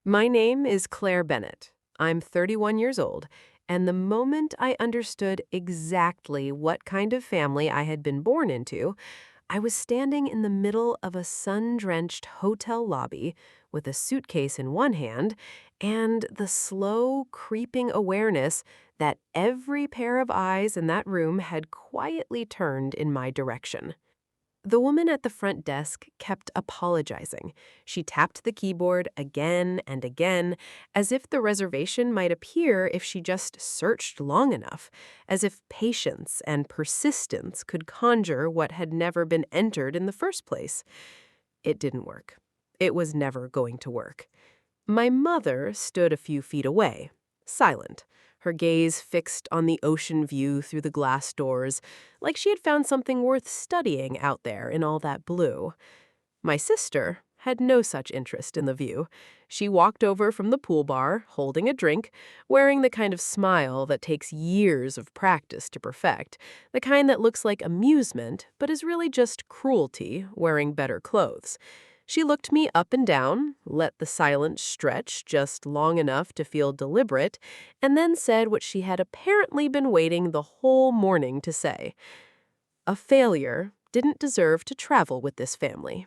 My name is Claire Bennett. I'm 31 years old, and the moment I understood exactly what kind of family I had been born into, I was standing in the middle of a sun-drenched hotel lobby with a suitcase in one hand and the slow, creeping awareness that every pair of eyes in that room had quietly turned in my direction. The woman at the front desk kept apologizing. She tapped the keyboard again and again, as if the reservation might appear if she just searched long enough, as if patience and persistence could conjure what had never been entered in the first place. It didn't work. It was never going to work. My mother stood a few feet away, silent, her gaze fixed on the ocean view through the glass doors, like she had found something worth studying out there in all that blue. My sister had no such interest in the view. She walked over from the pool bar, holding a drink, wearing the kind of smile that takes years of practice to perfect, the kind that looks like amusement but is really just cruelty wearing better clothes. She looked me up and down, let the silence stretch just long enough to feel deliberate, and then said what she had apparently been waiting the whole morning to say. A failure didn't deserve to travel with this family.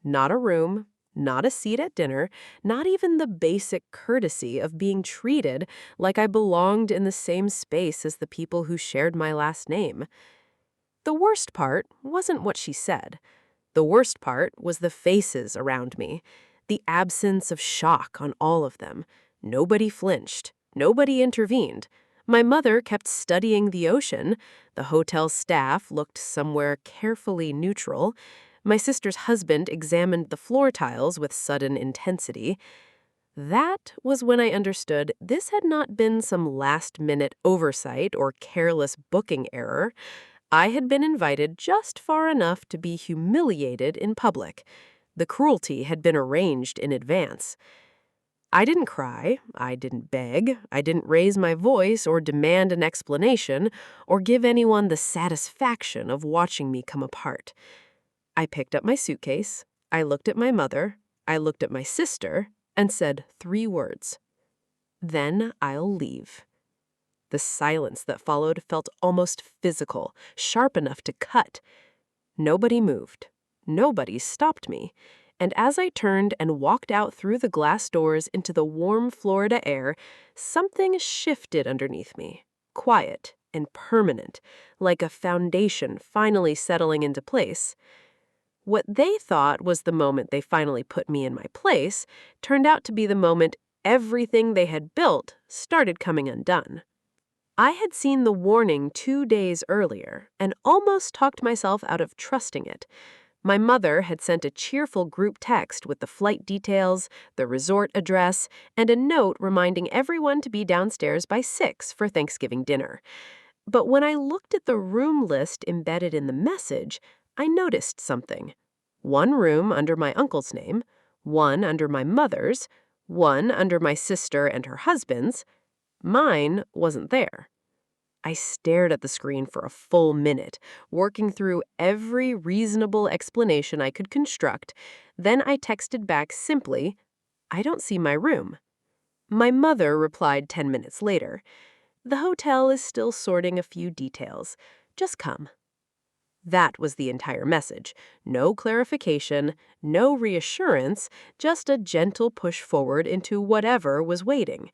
Not a room, not a seat at dinner, not even the basic courtesy of being treated like I belonged in the same space as the people who shared my last name. The worst part wasn't what she said. The worst part was the faces around me, the absence of shock on all of them. Nobody flinched. Nobody intervened. My mother kept studying the ocean. The hotel staff looked somewhere carefully neutral. My sister's husband examined the floor tiles with sudden intensity. That was when I understood this had not been some last-minute oversight or careless booking error. I had been invited just far enough to be humiliated in public. The cruelty had been arranged in advance. I didn't cry, I didn't beg, I didn't raise my voice or demand an explanation or give anyone the satisfaction of watching me come apart. I picked up my suitcase, I looked at my mother, I looked at my sister, and said 3 words. Then I'll leave. The silence that followed felt almost physical, sharp enough to cut. Nobody moved. Nobody stopped me. And as I turned and walked out through the glass doors into the warm Florida air, something shifted underneath me, quiet and permanent, like a foundation finally settling into place. What they thought was the moment they finally put me in my place turned out to be the moment everything they had built started coming undone. I had seen the warning 2 days earlier and almost talked myself out of trusting it. My mother had sent a cheerful group text with the flight details, the resort address, and a note reminding everyone to be downstairs by 6 for Thanksgiving dinner. But when I looked at the room list embedded in the message, I noticed something. 1 room under my uncle's name, 1 under my mother's, 1 under my sister and her husband's. Mine wasn't there. I stared at the screen for a full minute, working through every reasonable explanation I could construct. Then I texted back simply, "I don't see my room." My mother replied 10 minutes later, "The hotel is still sorting a few details. Just come." That was the entire message. No clarification, no reassurance, just a gentle push forward into whatever was waiting.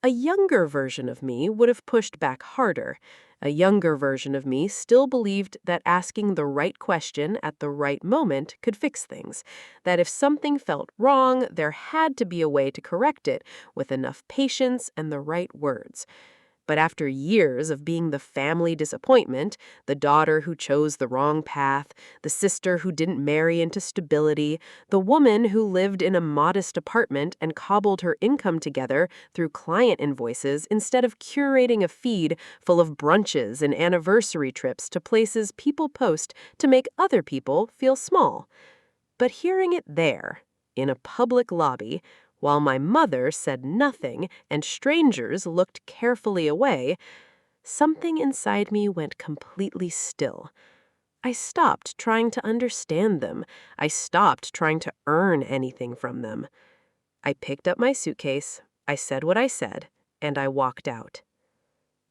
A younger version of me would have pushed back harder. A younger version of me still believed that asking the right question at the right moment could fix things, that if something felt wrong, there had to be a way to correct it with enough patience and the right words. But after years of being the family disappointment, the daughter who chose the wrong path, the sister who didn't marry into stability, the woman who lived in a modest apartment and cobbled her income together through client invoices instead of curating a feed full of brunches and anniversary trips to places people post to make other people feel small. But hearing it there, in a public lobby, while my mother said nothing and strangers looked carefully away, something inside me went completely still. I stopped trying to understand them. I stopped trying to earn anything from them. I picked up my suitcase, I said what I said, and I walked out.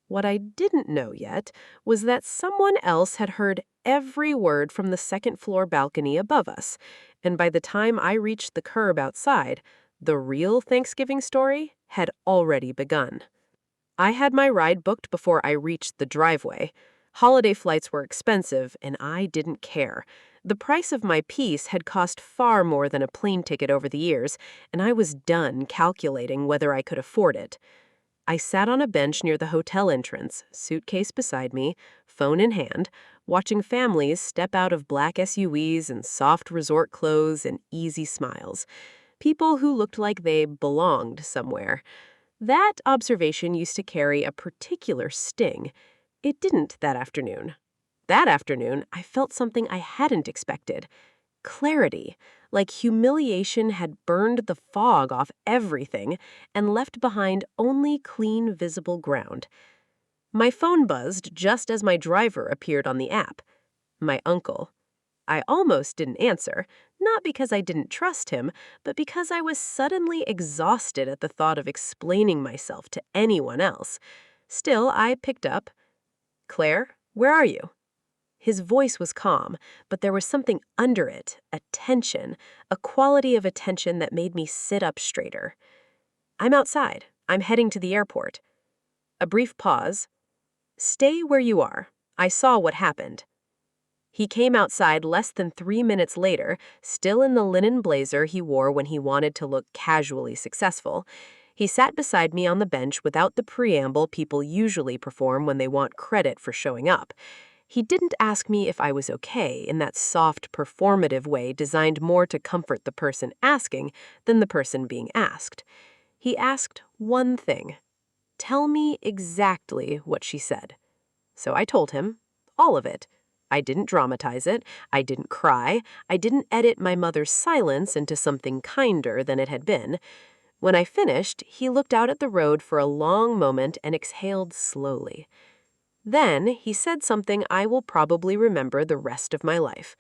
What I didn't know yet was that someone else had heard every word from the second-floor balcony above us, and by the time I reached the curb outside, the real Thanksgiving story had already begun. I had my ride booked before I reached the driveway. Holiday flights were expensive, and I didn't care. The price of my peace had cost far more than a plane ticket over the years, and I was done calculating whether I could afford it. I sat on a bench near the hotel entrance, suitcase beside me, phone in hand, watching families step out of black SUVs and soft resort clothes and easy smiles. People who looked like they belonged somewhere. That observation used to carry a particular sting. It didn't that afternoon. That afternoon, I felt something I hadn't expected. Clarity, like humiliation had burned the fog off everything and left behind only clean, visible ground. My phone buzzed just as my driver appeared on the app. My uncle. I almost didn't answer, not because I didn't trust him, but because I was suddenly exhausted at the thought of explaining myself to anyone else. Still, I picked up. "Claire, where are you?" His voice was calm, but there was something under it, a tension, a quality of attention that made me sit up straighter. "I'm outside. I'm heading to the airport." A brief pause. "Stay where you are. I saw what happened." He came outside less than 3 minutes later, still in the linen blazer he wore when he wanted to look casually successful. He sat beside me on the bench without the preamble people usually perform when they want credit for showing up. He didn't ask me if I was okay in that soft, performative way designed more to comfort the person asking than the person being asked. He asked one thing. "Tell me exactly what she said." So I told him, all of it. I didn't dramatize it, I didn't cry, I didn't edit my mother's silence into something kinder than it had been. When I finished, he looked out at the road for a long moment and exhaled slowly. Then he said something I will probably remember the rest of my life.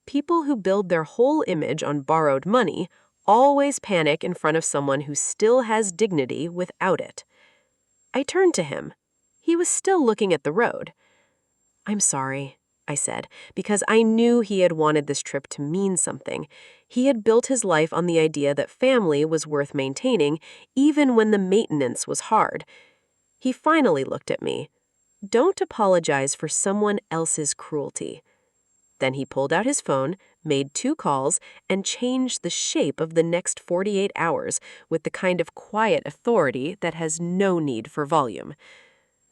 People who build their whole image on borrowed money always panic in front of someone who still has dignity without it. I turned to him. He was still looking at the road. "I'm sorry," I said, because I knew he had wanted this trip to mean something. He had built his life on the idea that family was worth maintaining, even when the maintenance was hard. He finally looked at me. "Don't apologize for someone else's cruelty." Then he pulled out his phone, made 2 calls, and changed the shape of the next 48 hours with the kind of quiet authority that has no need for volume.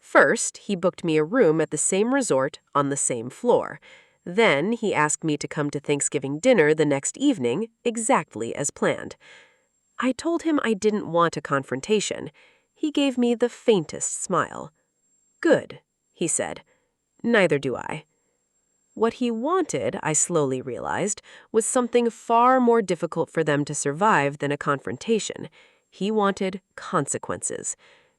First, he booked me a room at the same resort on the same floor. Then he asked me to come to Thanksgiving dinner the next evening, exactly as planned. I told him I didn't want a confrontation. He gave me the faintest smile. "Good," he said. "Neither do I." What he wanted, I slowly realized, was something far more difficult for them to survive than a confrontation. He wanted consequences.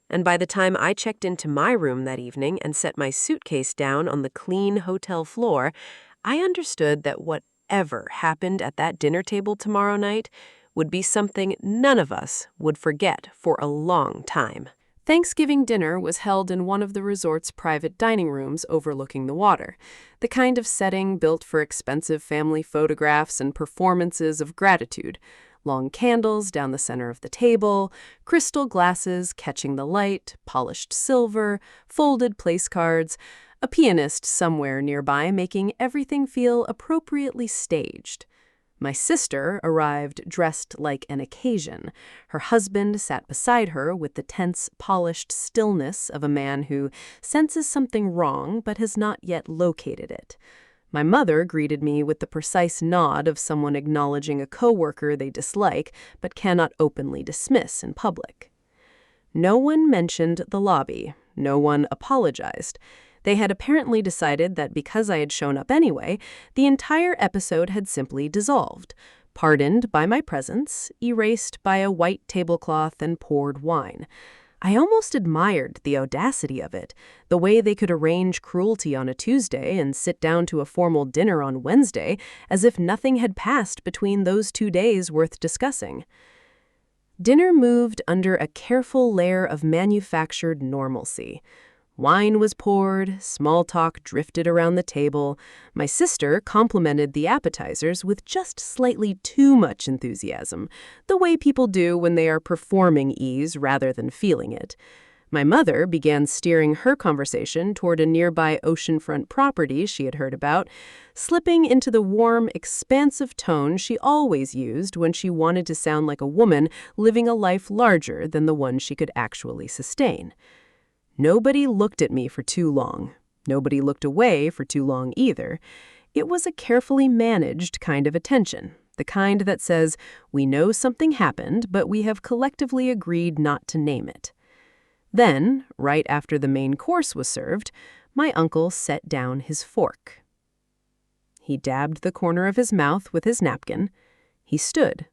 And by the time I checked into my room that evening and set my suitcase down on the clean hotel floor, I understood that whatever happened at that dinner table tomorrow night would be something none of us would forget for a long time. Thanksgiving dinner was held in one of the resort's private dining rooms overlooking the water, the kind of setting built for expensive family photographs and performances of gratitude. Long candles down the center of the table, crystal glasses catching the light, polished silver, folded place cards, a pianist somewhere nearby making everything feel appropriately staged. My sister arrived dressed like an occasion. Her husband sat beside her with the tense, polished stillness of a man who senses something wrong but has not yet located it. My mother greeted me with the precise nod of someone acknowledging a coworker they dislike but cannot openly dismiss in public. No one mentioned the lobby. No one apologized. They had apparently decided that because I had shown up anyway, the entire episode had simply dissolved, pardoned by my presence, erased by a white tablecloth and poured wine. I almost admired the audacity of it, the way they could arrange cruelty on a Tuesday and sit down to a formal dinner on Wednesday as if nothing had passed between those 2 days worth discussing. Dinner moved under a careful layer of manufactured normalcy. Wine was poured, small talk drifted around the table. My sister complimented the appetizers with just slightly too much enthusiasm, the way people do when they are performing ease rather than feeling it. My mother began steering her conversation toward a nearby oceanfront property she had heard about, slipping into the warm, expansive tone she always used when she wanted to sound like a woman living a life larger than the one she could actually sustain. Nobody looked at me for too long. Nobody looked away for too long either. It was a carefully managed kind of attention, the kind that says, we know something happened, but we have collectively agreed not to name it. Then, right after the main course was served, my uncle set down his fork. He dabbed the corner of his mouth with his napkin. He stood.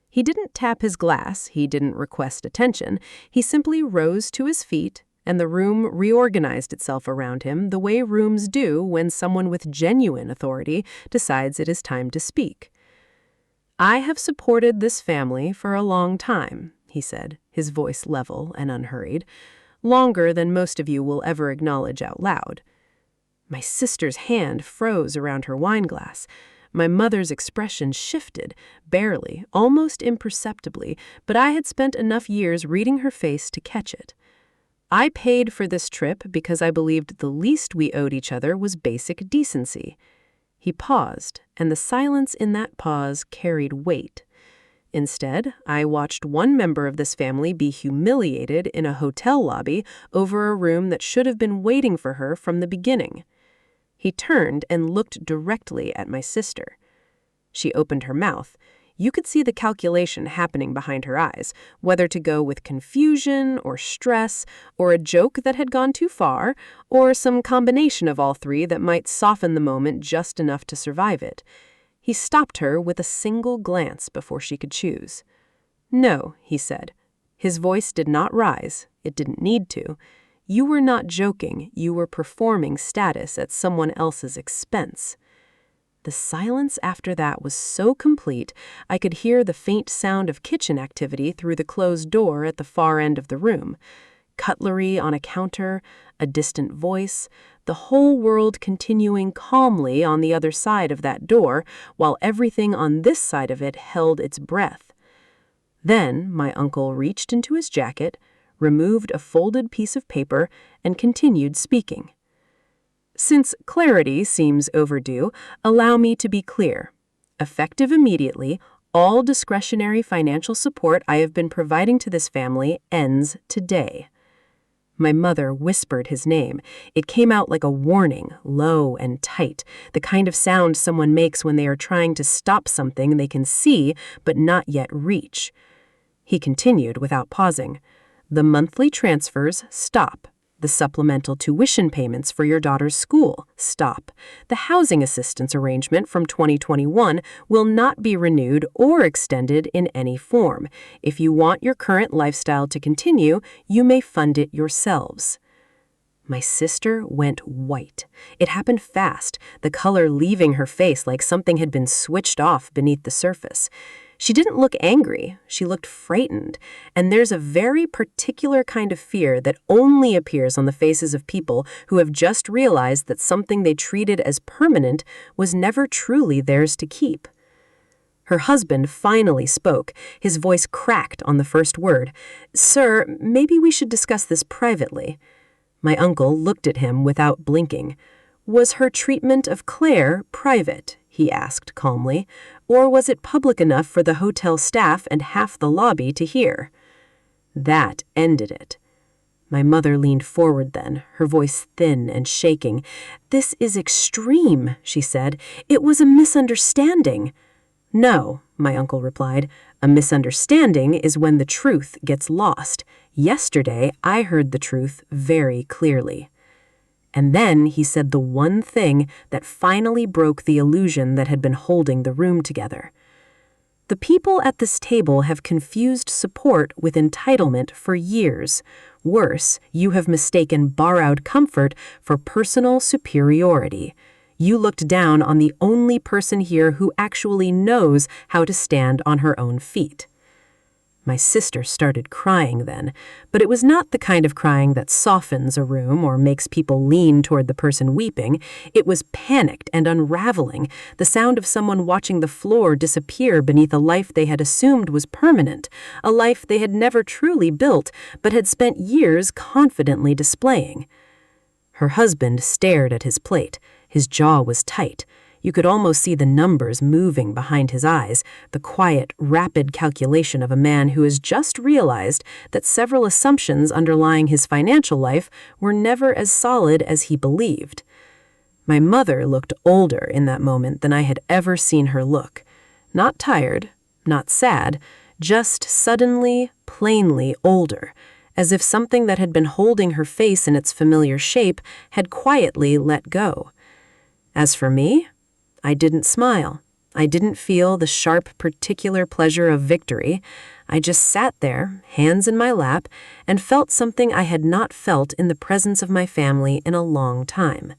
He didn't tap his glass, he didn't request attention. He simply rose to his feet, and the room reorganized itself around him the way rooms do when someone with genuine authority decides it is time to speak. I have supported this family for a long time, he said, his voice level and unhurried, longer than most of you will ever acknowledge out loud. My sister's hand froze around her wineglass. My mother's expression shifted, barely, almost imperceptibly, but I had spent enough years reading her face to catch it. I paid for this trip because I believed the least we owed each other was basic decency. He paused, and the silence in that pause carried weight. Instead, I watched one member of this family be humiliated in a hotel lobby over a room that should have been waiting for her from the beginning. He turned and looked directly at my sister. She opened her mouth. You could see the calculation happening behind her eyes, whether to go with confusion or stress, or a joke that had gone too far, or some combination of all three that might soften the moment just enough to survive it. He stopped her with a single glance before she could choose. No, he said. His voice did not rise. It didn't need to. You were not joking. You were performing status at someone else's expense. The silence after that was so complete, I could hear the faint sound of kitchen activity through the closed door at the far end of the room. Cutlery on a counter, a distant voice, the whole world continuing calmly on the other side of that door, while everything on this side of it held its breath. Then my uncle reached into his jacket, removed a folded piece of paper, and continued speaking. Since clarity seems overdue, allow me to be clear. Effective immediately, all discretionary financial support I have been providing to this family ends today. My mother whispered his name. It came out like a warning, low and tight, the kind of sound someone makes when they are trying to stop something they can see but not yet reach. He continued without pausing. The monthly transfers stop. The supplemental tuition payments for your daughter's school stop. The housing assistance arrangement from 2021 will not be renewed or extended in any form. If you want your current lifestyle to continue, you may fund it yourselves. My sister went white. It happened fast, the color leaving her face like something had been switched off beneath the surface. She didn't look angry, she looked frightened, and there's a very particular kind of fear that only appears on the faces of people who have just realized that something they treated as permanent was never truly theirs to keep. Her husband finally spoke. His voice cracked on the first word. "Sir, maybe we should discuss this privately." My uncle looked at him without blinking. "Was her treatment of Claire private?" he asked calmly, "or was it public enough for the hotel staff and half the lobby to hear?" That ended it. My mother leaned forward then, her voice thin and shaking. "This is extreme," she said. "It was a misunderstanding." "No," my uncle replied. "A misunderstanding is when the truth gets lost. Yesterday, I heard the truth very clearly." And then he said the one thing that finally broke the illusion that had been holding the room together. The people at this table have confused support with entitlement for years. Worse, you have mistaken borrowed comfort for personal superiority. You looked down on the only person here who actually knows how to stand on her own feet. My sister started crying then, but it was not the kind of crying that softens a room or makes people lean toward the person weeping. It was panicked and unraveling, the sound of someone watching the floor disappear beneath a life they had assumed was permanent, a life they had never truly built but had spent years confidently displaying. Her husband stared at his plate. His jaw was tight. You could almost see the numbers moving behind his eyes, the quiet, rapid calculation of a man who has just realized that several assumptions underlying his financial life were never as solid as he believed. My mother looked older in that moment than I had ever seen her look. Not tired, not sad, just suddenly, plainly older, as if something that had been holding her face in its familiar shape had quietly let go. As for me, I didn't smile. I didn't feel the sharp, particular pleasure of victory. I just sat there, hands in my lap, and felt something I had not felt in the presence of my family in a long time.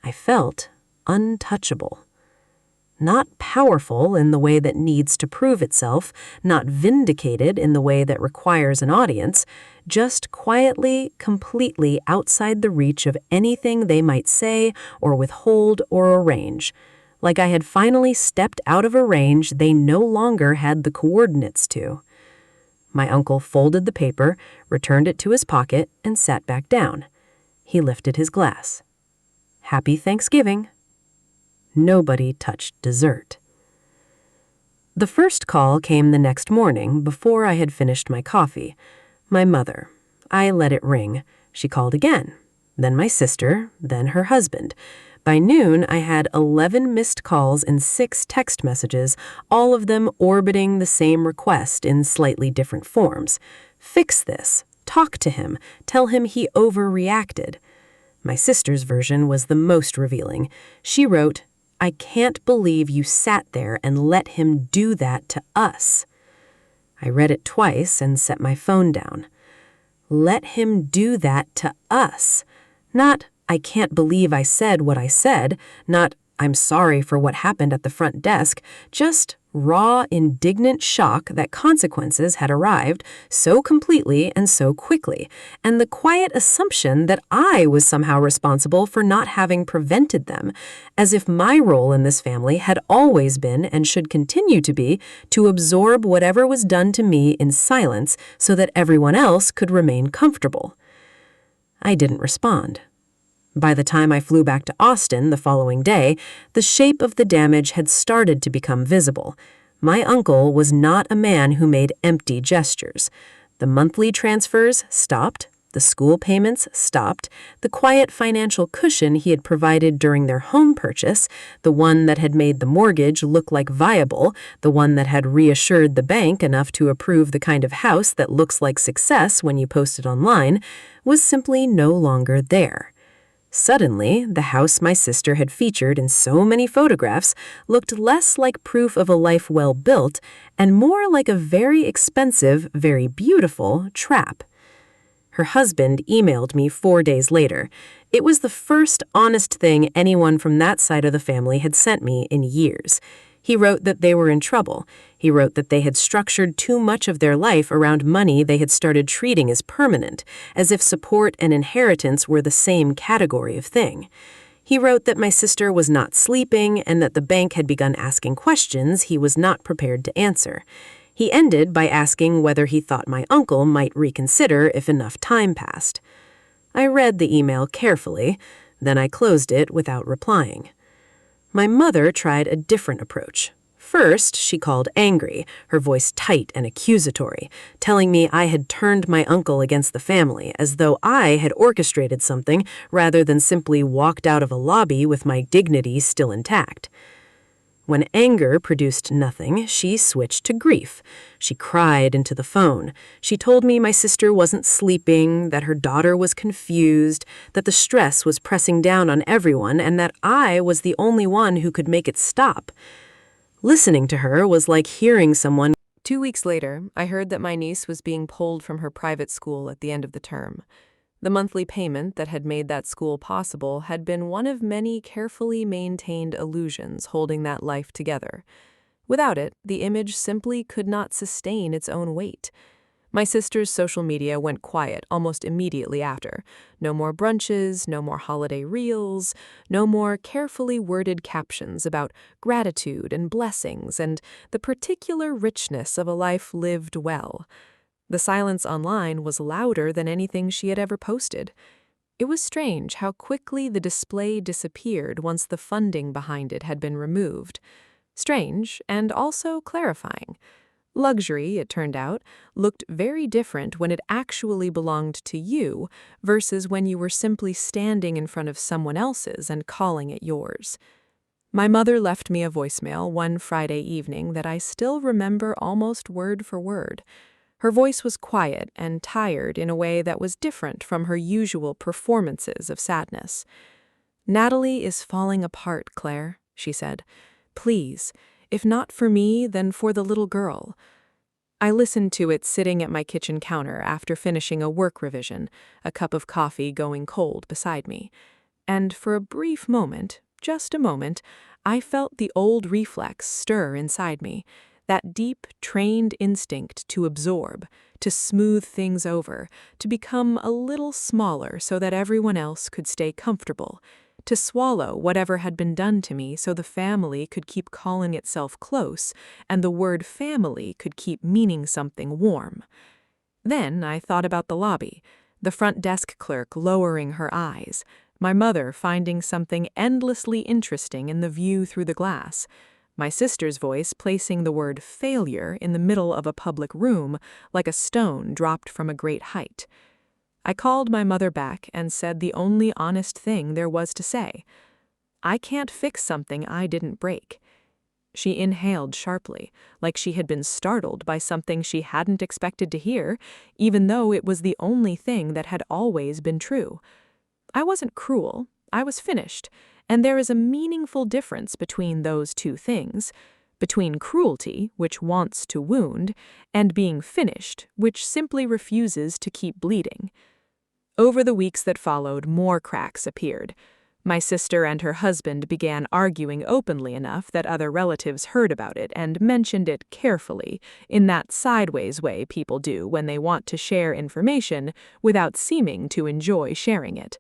I felt untouchable. Not powerful in the way that needs to prove itself, not vindicated in the way that requires an audience, just quietly, completely outside the reach of anything they might say or withhold or arrange. Like I had finally stepped out of a range they no longer had the coordinates to. My uncle folded the paper, returned it to his pocket, and sat back down. He lifted his glass. Happy Thanksgiving. Nobody touched dessert. The first call came the next morning before I had finished my coffee. My mother. I let it ring. She called again. Then my sister, then her husband. By noon, I had 11 missed calls and 6 text messages, all of them orbiting the same request in slightly different forms. Fix this. Talk to him. Tell him he overreacted. My sister's version was the most revealing. She wrote, "I can't believe you sat there and let him do that to us." I read it twice and set my phone down. Let him do that to us. Not, "I can't believe I said what I said," not, "I'm sorry for what happened at the front desk," just raw, indignant shock that consequences had arrived so completely and so quickly, and the quiet assumption that I was somehow responsible for not having prevented them, as if my role in this family had always been and should continue to be to absorb whatever was done to me in silence so that everyone else could remain comfortable. I didn't respond. By the time I flew back to Austin the following day, the shape of the damage had started to become visible. My uncle was not a man who made empty gestures. The monthly transfers stopped, the school payments stopped, the quiet financial cushion he had provided during their home purchase, the one that had made the mortgage look like viable, the one that had reassured the bank enough to approve the kind of house that looks like success when you post it online, was simply no longer there. Suddenly, the house my sister had featured in so many photographs looked less like proof of a life well built and more like a very expensive, very beautiful trap. Her husband emailed me 4 days later. It was the first honest thing anyone from that side of the family had sent me in years. He wrote that they were in trouble. He wrote that they had structured too much of their life around money they had started treating as permanent, as if support and inheritance were the same category of thing. He wrote that my sister was not sleeping and that the bank had begun asking questions he was not prepared to answer. He ended by asking whether he thought my uncle might reconsider if enough time passed. I read the email carefully, then I closed it without replying. My mother tried a different approach. First, she called angry, her voice tight and accusatory, telling me I had turned my uncle against the family, as though I had orchestrated something rather than simply walked out of a lobby with my dignity still intact. When anger produced nothing, she switched to grief. She cried into the phone. She told me my sister wasn't sleeping, that her daughter was confused, that the stress was pressing down on everyone, and that I was the only one who could make it stop. Listening to her was like hearing someone. 2 weeks later, I heard that my niece was being pulled from her private school at the end of the term. The monthly payment that had made that school possible had been one of many carefully maintained illusions holding that life together. Without it, the image simply could not sustain its own weight. My sister's social media went quiet almost immediately after. No more brunches, no more holiday reels, no more carefully worded captions about gratitude and blessings and the particular richness of a life lived well. The silence online was louder than anything she had ever posted. It was strange how quickly the display disappeared once the funding behind it had been removed. Strange and also clarifying. Luxury, it turned out, looked very different when it actually belonged to you versus when you were simply standing in front of someone else's and calling it yours. My mother left me a voicemail one Friday evening that I still remember almost word for word. Her voice was quiet and tired in a way that was different from her usual performances of sadness. "Natalie is falling apart, Claire," she said. "Please, if not for me, then for the little girl." I listened to it sitting at my kitchen counter after finishing a work revision, a cup of coffee going cold beside me. And for a brief moment, just a moment, I felt the old reflex stir inside me, that deep, trained instinct to absorb, to smooth things over, to become a little smaller so that everyone else could stay comfortable, to swallow whatever had been done to me so the family could keep calling itself close and the word family could keep meaning something warm. Then I thought about the lobby, the front desk clerk lowering her eyes, my mother finding something endlessly interesting in the view through the glass, my sister's voice placing the word failure in the middle of a public room like a stone dropped from a great height. I called my mother back and said the only honest thing there was to say. "I can't fix something I didn't break." She inhaled sharply, like she had been startled by something she hadn't expected to hear, even though it was the only thing that had always been true. I wasn't cruel, I was finished, and there is a meaningful difference between those two things, between cruelty, which wants to wound, and being finished, which simply refuses to keep bleeding. Over the weeks that followed, more cracks appeared. My sister and her husband began arguing openly enough that other relatives heard about it and mentioned it carefully, in that sideways way people do when they want to share information without seeming to enjoy sharing it.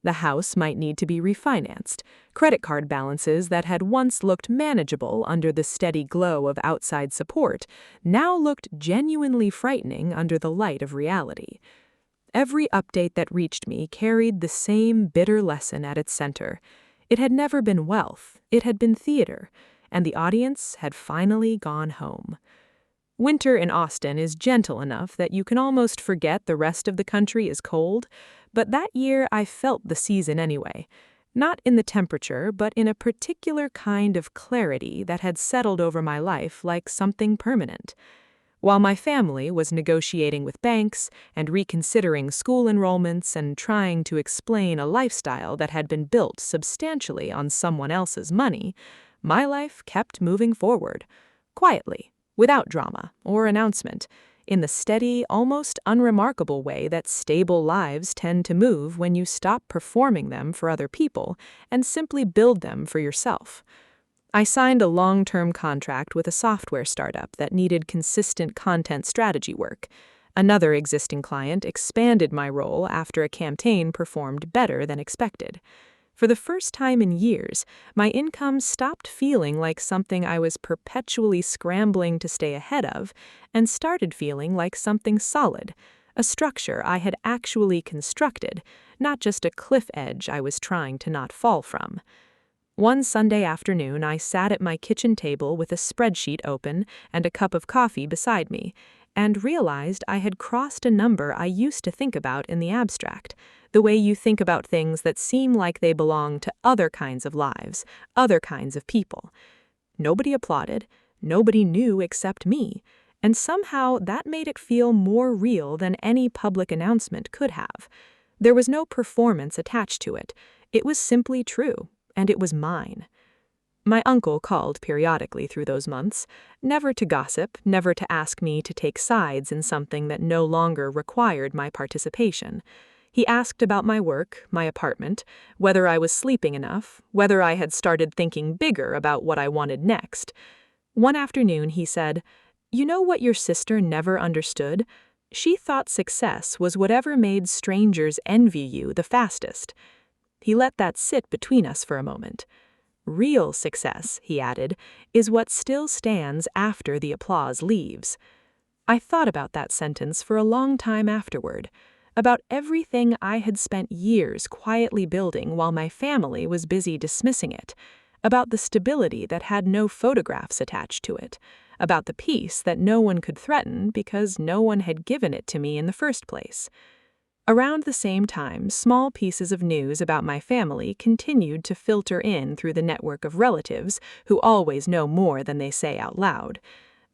The house might need to be refinanced. Credit card balances that had once looked manageable under the steady glow of outside support now looked genuinely frightening under the light of reality. Every update that reached me carried the same bitter lesson at its center. It had never been wealth, it had been theater, and the audience had finally gone home. Winter in Austin is gentle enough that you can almost forget the rest of the country is cold, but that year I felt the season anyway. Not in the temperature, but in a particular kind of clarity that had settled over my life like something permanent. While my family was negotiating with banks and reconsidering school enrollments and trying to explain a lifestyle that had been built substantially on someone else's money, my life kept moving forward, quietly, without drama or announcement, in the steady, almost unremarkable way that stable lives tend to move when you stop performing them for other people and simply build them for yourself. I signed a long-term contract with a software startup that needed consistent content strategy work. Another existing client expanded my role after a campaign performed better than expected. For the first time in years, my income stopped feeling like something I was perpetually scrambling to stay ahead of and started feeling like something solid, a structure I had actually constructed, not just a cliff edge I was trying to not fall from. One Sunday afternoon, I sat at my kitchen table with a spreadsheet open and a cup of coffee beside me, and realized I had crossed a number I used to think about in the abstract, the way you think about things that seem like they belong to other kinds of lives, other kinds of people. Nobody applauded, nobody knew except me, and somehow that made it feel more real than any public announcement could have. There was no performance attached to it. It was simply true. And it was mine. My uncle called periodically through those months, never to gossip, never to ask me to take sides in something that no longer required my participation. He asked about my work, my apartment, whether I was sleeping enough, whether I had started thinking bigger about what I wanted next. One afternoon, he said, "You know what your sister never understood? She thought success was whatever made strangers envy you the fastest." He let that sit between us for a moment. "Real success," he added, "is what still stands after the applause leaves." I thought about that sentence for a long time afterward, about everything I had spent years quietly building while my family was busy dismissing it, about the stability that had no photographs attached to it, about the peace that no one could threaten because no one had given it to me in the first place. Around the same time, small pieces of news about my family continued to filter in through the network of relatives who always know more than they say out loud.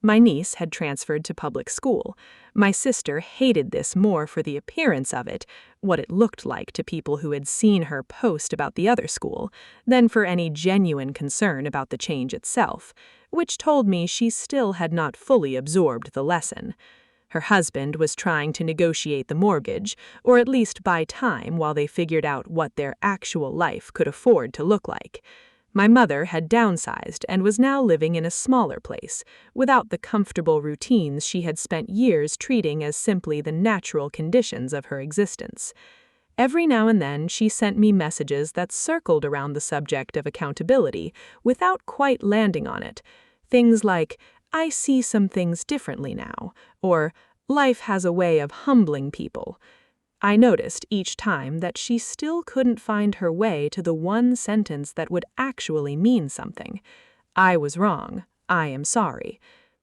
My niece had transferred to public school. My sister hated this more for the appearance of it, what it looked like to people who had seen her post about the other school, than for any genuine concern about the change itself, which told me she still had not fully absorbed the lesson. Her husband was trying to negotiate the mortgage, or at least buy time while they figured out what their actual life could afford to look like. My mother had downsized and was now living in a smaller place, without the comfortable routines she had spent years treating as simply the natural conditions of her existence. Every now and then she sent me messages that circled around the subject of accountability without quite landing on it. Things like, "I see some things differently now," or "Life has a way of humbling people." I noticed each time that she still couldn't find her way to the one sentence that would actually mean something. "I was wrong. I am sorry."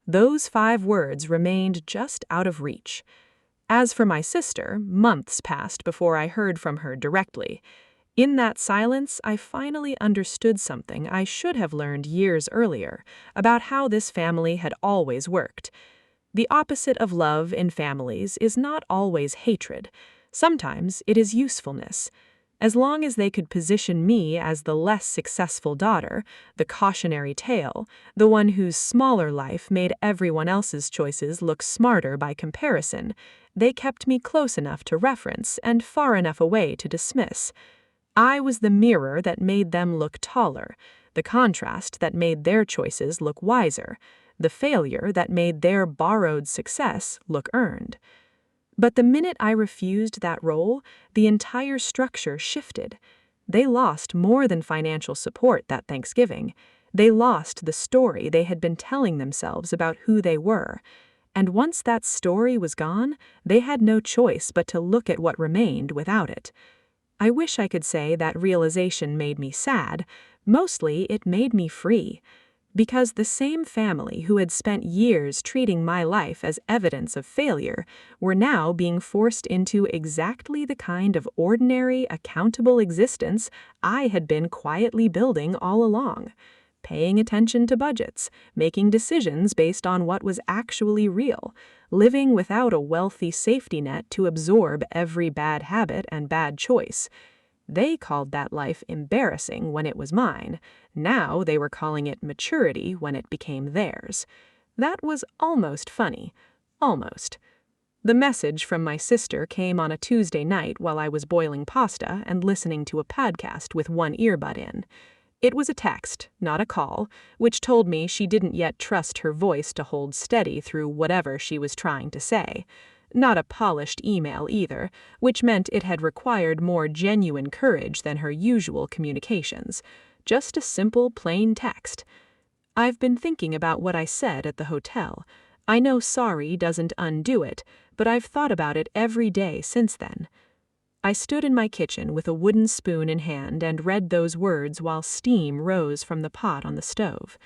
Those 5 words remained just out of reach. As for my sister, months passed before I heard from her directly. In that silence, I finally understood something I should have learned years earlier about how this family had always worked. The opposite of love in families is not always hatred. Sometimes it is usefulness. As long as they could position me as the less successful daughter, the cautionary tale, the one whose smaller life made everyone else's choices look smarter by comparison, they kept me close enough to reference and far enough away to dismiss. I was the mirror that made them look taller, the contrast that made their choices look wiser, the failure that made their borrowed success look earned. But the minute I refused that role, the entire structure shifted. They lost more than financial support that Thanksgiving. They lost the story they had been telling themselves about who they were. And once that story was gone, they had no choice but to look at what remained without it. I wish I could say that realization made me sad. Mostly, it made me free. Because the same family who had spent years treating my life as evidence of failure were now being forced into exactly the kind of ordinary, accountable existence I had been quietly building all along. Paying attention to budgets, making decisions based on what was actually real, living without a wealthy safety net to absorb every bad habit and bad choice. They called that life embarrassing when it was mine. Now they were calling it maturity when it became theirs. That was almost funny. Almost. The message from my sister came on a Tuesday night while I was boiling pasta and listening to a podcast with one earbud in. It was a text, not a call, which told me she didn't yet trust her voice to hold steady through whatever she was trying to say. Not a polished email either, which meant it had required more genuine courage than her usual communications. Just a simple, plain text. "I've been thinking about what I said at the hotel. I know sorry doesn't undo it, but I've thought about it every day since then." I stood in my kitchen with a wooden spoon in hand and read those words while steam rose from the pot on the stove.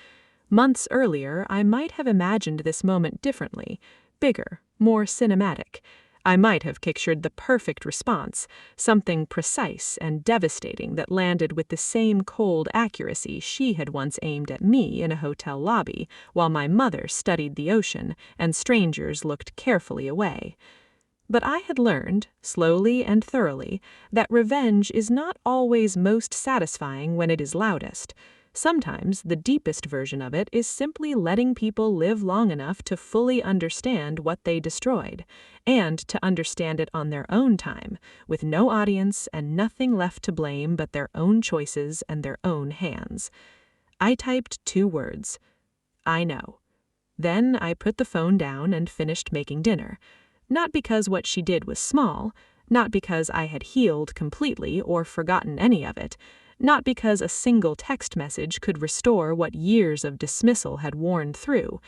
Months earlier, I might have imagined this moment differently, bigger, more cinematic. I might have pictured the perfect response, something precise and devastating that landed with the same cold accuracy she had once aimed at me in a hotel lobby while my mother studied the ocean and strangers looked carefully away. But I had learned, slowly and thoroughly, that revenge is not always most satisfying when it is loudest. Sometimes the deepest version of it is simply letting people live long enough to fully understand what they destroyed, and to understand it on their own time, with no audience and nothing left to blame but their own choices and their own hands. I typed 2 words. I know. Then I put the phone down and finished making dinner. Not because what she did was small, not because I had healed completely or forgotten any of it, not because a single text message could restore what years of dismissal had worn through.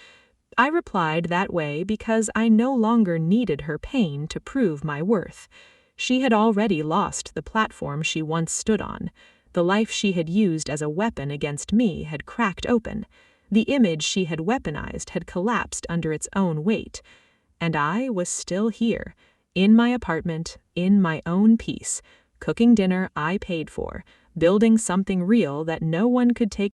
I replied that way because I no longer needed her pain to prove my worth. She had already lost the platform she once stood on. The life she had used as a weapon against me had cracked open. The image she had weaponized had collapsed under its own weight. And I was still here, in my apartment, in my own peace, cooking dinner I paid for, building something real that no one could take